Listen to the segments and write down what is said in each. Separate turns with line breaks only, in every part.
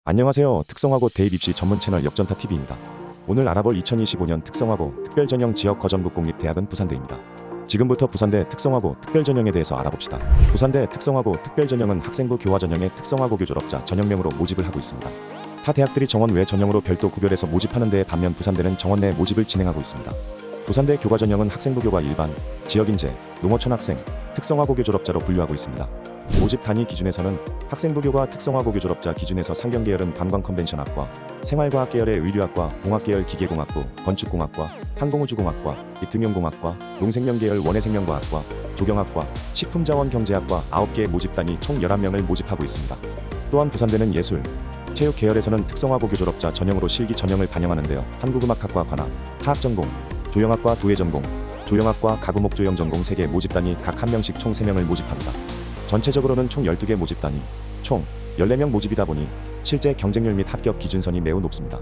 안녕하세요. 특성화고 대입 입시 전문 채널 역전타TV입니다. 오늘 알아볼 2025년 특성화고 특별전형 지역 거점국 공립대학은 부산대입니다. 지금부터 부산대 특성화고 특별전형에 대해서 알아봅시다. 부산대 특성화고 특별전형은 학생부 교화전형의 특성화고교 졸업자 전형명으로 모집을 하고 있습니다. 타 대학들이 정원 외 전형으로 별도 구별해서 모집하는 데에 반면 부산대는 정원 내 모집을 진행하고 있습니다. 부산대 교과전형은 학생부 교과 일반, 지역인재, 농어촌 학생, 특성화고교 졸업자로 분류하고 있습니다. 모집 단위 기준에서는 학생부 교과 특성화고교 졸업자 기준에서 상경계열은 관광컨벤션학과, 생활과학 계열의 의류학과, 공학계열 기계공학부, 건축공학과, 항공우주공학과, 이등용공학과, 농생명 계열 원해생명과학과, 조경학과, 식품자원경제학과 9개 모집 단위 총 11명을 모집하고 있습니다. 또한 부산대는 예술, 체육 계열에서는 특성화고교 졸업자 전형으로 실기 전형을 반영하는데요. 한국음악학과 관악, 화학전공, 조형학과 도예전공, 조형학과 가구목조형 전공 3개 모집 단위 각 1명씩 총 3명을 모집합니다. 전체적으로는 총 12개 모집 단위, 총 14명 모집이다 보니 실제 경쟁률 및 합격 기준선이 매우 높습니다.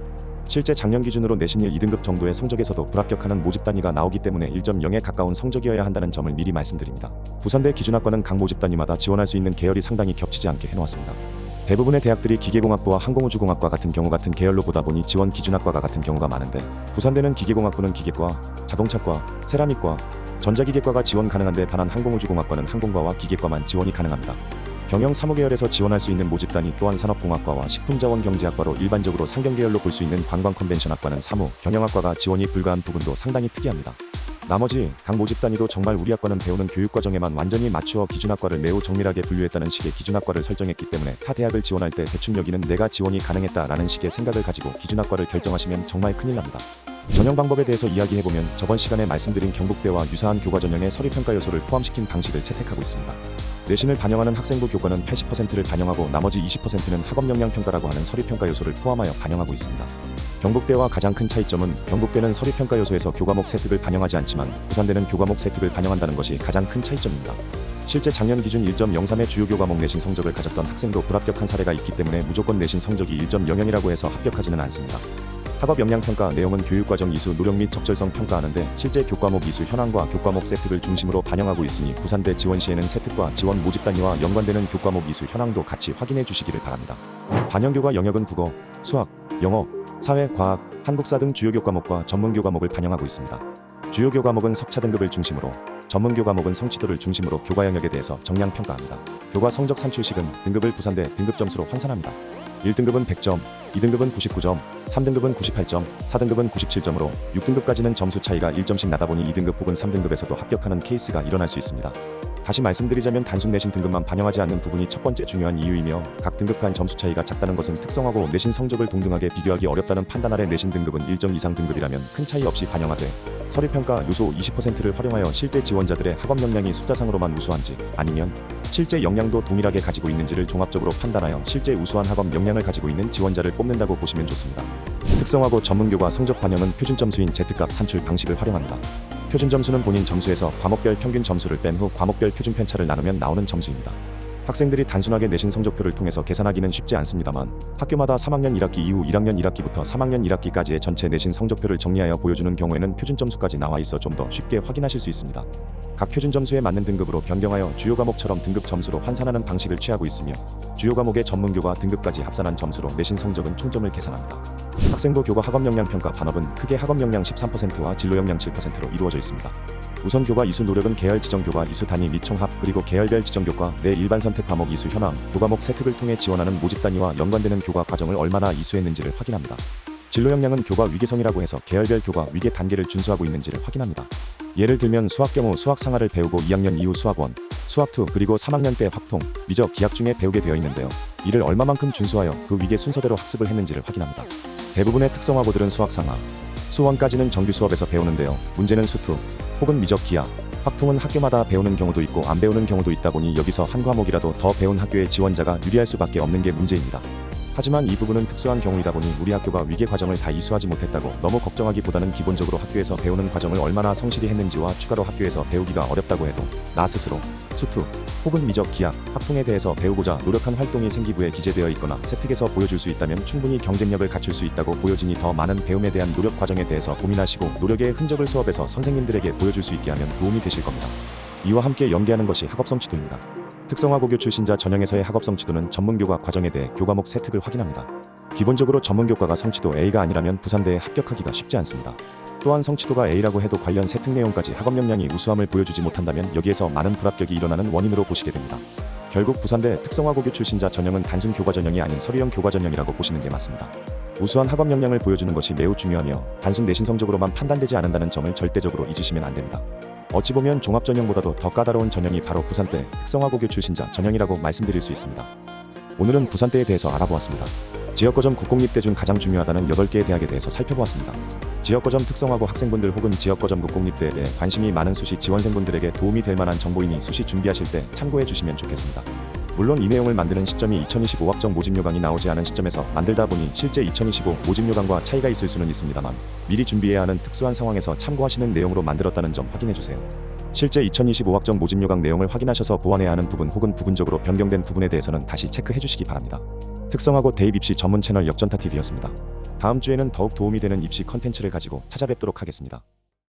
실제 작년 기준으로 내신 1, 2등급 정도의 성적에서도 불합격하는 모집 단위가 나오기 때문에 1.0에 가까운 성적이어야 한다는 점을 미리 말씀드립니다. 부산대 기준학과는 각 모집 단위마다 지원할 수 있는 계열이 상당히 겹치지 않게 해놓았습니다. 대부분의 대학들이 기계공학부와 항공우주공학과 같은 경우 같은 계열로 보다 보니 지원 기준학과가 같은 경우가 많은데, 부산대는 기계공학부는 기계과, 자동차과, 세라믹과, 전자기계과가 지원 가능한데 반한 항공우주공학과는 항공과와 기계과만 지원이 가능합니다. 경영 사무계열에서 지원할 수 있는 모집 단위 또한 산업공학과와 식품자원경제학과로 일반적으로 상경계열로 볼 수 있는 관광컨벤션학과는 사무, 경영학과가 지원이 불가한 부분도 상당히 특이합니다. 나머지 각 모집 단위도 정말 우리 학과는 배우는 교육과정에만 완전히 맞추어 기준학과를 매우 정밀하게 분류했다는 식의 기준학과를 설정했기 때문에 타 대학을 지원할 때 대충 여기는 내가 지원이 가능했다라는 식의 생각을 가지고 기준학과를 결정하시면 정말 큰일 납니다. 전형 방법에 대해서 이야기해보면 저번 시간에 말씀드린 경북대와 유사한 교과전형의 서류평가 요소를 포함시킨 방식을 채택하고 있습니다. 내신을 반영하는 학생부 교과는 80%를 반영하고 나머지 20%는 학업역량평가라고 하는 서류평가 요소를 포함하여 반영하고 있습니다. 경북대와 가장 큰 차이점은 경북대는 서류평가 요소에서 교과목 세특을 반영하지 않지만 부산대는 교과목 세특을 반영한다는 것이 가장 큰 차이점입니다. 실제 작년 기준 1.03의 주요 교과목 내신 성적을 가졌던 학생도 불합격한 사례가 있기 때문에 무조건 내신 성적이 1.00이라고 해서 합격하지는 않습니다. 학업 역량평가 내용은 교육과정 이수 노력 및 적절성 평가하는데 실제 교과목 이수 현황과 교과목 세특을 중심으로 반영하고 있으니 부산대 지원 시에는 세특과 지원 모집 단위와 연관되는 교과목 이수 현황도 같이 확인해 주시기를 바랍니다. 반영교과 영역은 국어, 수학, 영어, 사회, 과학, 한국사 등 주요 교과목과 전문 교과목을 반영하고 있습니다. 주요 교과목은 석차 등급을 중심으로, 전문 교과목은 성취도를 중심으로 교과 영역에 대해서 정량 평가합니다. 교과 성적 산출식은 등급을 부산대 등급 점수로 환산합니다. 1등급은 100점, 2등급은 99점, 3등급은 98점, 4등급은 97점으로 6등급까지는 점수 차이가 1점씩 나다 보니 2등급 혹은 3등급에서도 합격하는 케이스가 일어날 수 있습니다. 다시 말씀드리자면 단순 내신 등급만 반영하지 않는 부분이 첫 번째 중요한 이유이며, 각 등급 간 점수 차이가 작다는 것은 특성화고 내신 성적을 동등하게 비교하기 어렵다는 판단 아래 내신 등급은 1점 이상 등급이라면 큰 차이 없이 반영하되, 서류평가 요소 20%를 활용하여 실제 지원자들의 학업 역량이 숫자상으로만 우수한지 아니면 실제 역량도 동일하게 가지고 있는지를 종합적으로 판단하여 실제 우수한 학업 역량을 가지고 있는 지원자를 뽑는다고 보시면 좋습니다. 특성화고 전문교과 성적 반영은 표준 점수인 Z값 산출 방식을 활용합니다. 표준 점수는 본인 점수에서 과목별 평균 점수를 뺀 후 과목별 표준 편차를 나누면 나오는 점수입니다. 학생들이 단순하게 내신 성적표를 통해서 계산하기는 쉽지 않습니다만, 학교마다 3학년 1학기 이후 1학년 1학기부터 3학년 1학기까지의 전체 내신 성적표를 정리하여 보여주는 경우에는 표준 점수까지 나와 있어 좀 더 쉽게 확인하실 수 있습니다. 각 표준 점수에 맞는 등급으로 변경하여 주요 과목처럼 등급 점수로 환산하는 방식을 취하고 있으며, 주요 과목의 전문교과 등급까지 합산한 점수로 내신 성적은 총점을 계산합니다. 학생부 교과 학업역량평가 반업은 크게 학업역량 13%와 진로역량 7%로 이루어져 있습니다. 우선 교과 이수 노력은 계열 지정 교과 이수 단위 및 총합, 그리고 계열별 지정 교과 내 일반 선택 과목 이수 현황, 교과목 세특을 통해 지원하는 모집 단위와 연관되는 교과 과정을 얼마나 이수했는지를 확인합니다. 진로 역량은 교과 위계성이라고 해서 계열별 교과 위계 단계를 준수하고 있는지를 확인합니다. 예를 들면 수학 경우 수학 상하를 배우고 2학년 이후 수학 1, 수학 2 그리고 3학년 때 확통, 미적, 기하 중에 배우게 되어 있는데요. 이를 얼마만큼 준수하여 그 위계 순서대로 학습을 했는지를 확인합니다. 대부분의 특성화고들은 수학 상하, 수1까지는 정규 수업에서 배우는데요. 문제는 수2 혹은 미적, 기하, 확통은 학교마다 배우는 경우도 있고 안 배우는 경우도 있다 보니 여기서 한 과목이라도 더 배운 학교의 지원자가 유리할 수밖에 없는 게 문제입니다. 하지만 이 부분은 특수한 경우이다 보니 우리 학교가 위계 과정을 다 이수하지 못했다고 너무 걱정하기보다는 기본적으로 학교에서 배우는 과정을 얼마나 성실히 했는지와 추가로 학교에서 배우기가 어렵다고 해도 나 스스로 수2 혹은 미적, 기하, 학통에 대해서 배우고자 노력한 활동이 생기부에 기재되어 있거나 세특에서 보여줄 수 있다면 충분히 경쟁력을 갖출 수 있다고 보여지니 더 많은 배움에 대한 노력 과정에 대해서 고민하시고 노력의 흔적을 수업에서 선생님들에게 보여줄 수 있게 하면 도움이 되실 겁니다. 이와 함께 연계하는 것이 학업성취도입니다. 특성화고교 출신자 전형에서의 학업성취도는 전문교과 과정에 대해 교과목 세특을 확인합니다. 기본적으로 전문교과가 성취도 A가 아니라면 부산대에 합격하기가 쉽지 않습니다. 또한 성취도가 A라고 해도 관련 세특 내용까지 학업 역량이 우수함을 보여주지 못한다면 여기에서 많은 불합격이 일어나는 원인으로 보시게 됩니다. 결국 부산대 특성화고교 출신자 전형은 단순 교과 전형이 아닌 서류형 교과 전형이라고 보시는 게 맞습니다. 우수한 학업 역량을 보여주는 것이 매우 중요하며 단순 내신 성적으로만 판단되지 않는다는 점을 절대적으로 잊으시면 안 됩니다. 어찌 보면 종합 전형보다도 더 까다로운 전형이 바로 부산대 특성화고교 출신자 전형이라고 말씀드릴 수 있습니다. 오늘은 부산대에 대해서 알아보았습니다. 지역거점 국공립대 중 가장 중요하다는 8개의 대학에 대해서 살펴보았습니다. 지역거점 특성화고 학생분들 혹은 지역거점 국공립대에 대해 관심이 많은 수시 지원생분들에게 도움이 될 만한 정보이니 수시 준비하실 때 참고해 주시면 좋겠습니다. 물론 이 내용을 만드는 시점이 2025 확정 모집 요강이 나오지 않은 시점에서 만들다 보니 실제 2025 모집 요강과 차이가 있을 수는 있습니다만 미리 준비해야 하는 특수한 상황에서 참고하시는 내용으로 만들었다는 점 확인해 주세요. 실제 2025 확정 모집 요강 내용을 확인하셔서 보완해야 하는 부분 혹은 부분적으로 변경된 부분에 대해서는 다시 체크해 주시기 바랍니다. 특성화고 대입 입시 전문 채널 역전타 TV였습니다. 다음 주에는 더욱 도움이 되는 입시 컨텐츠를 가지고 찾아뵙도록 하겠습니다.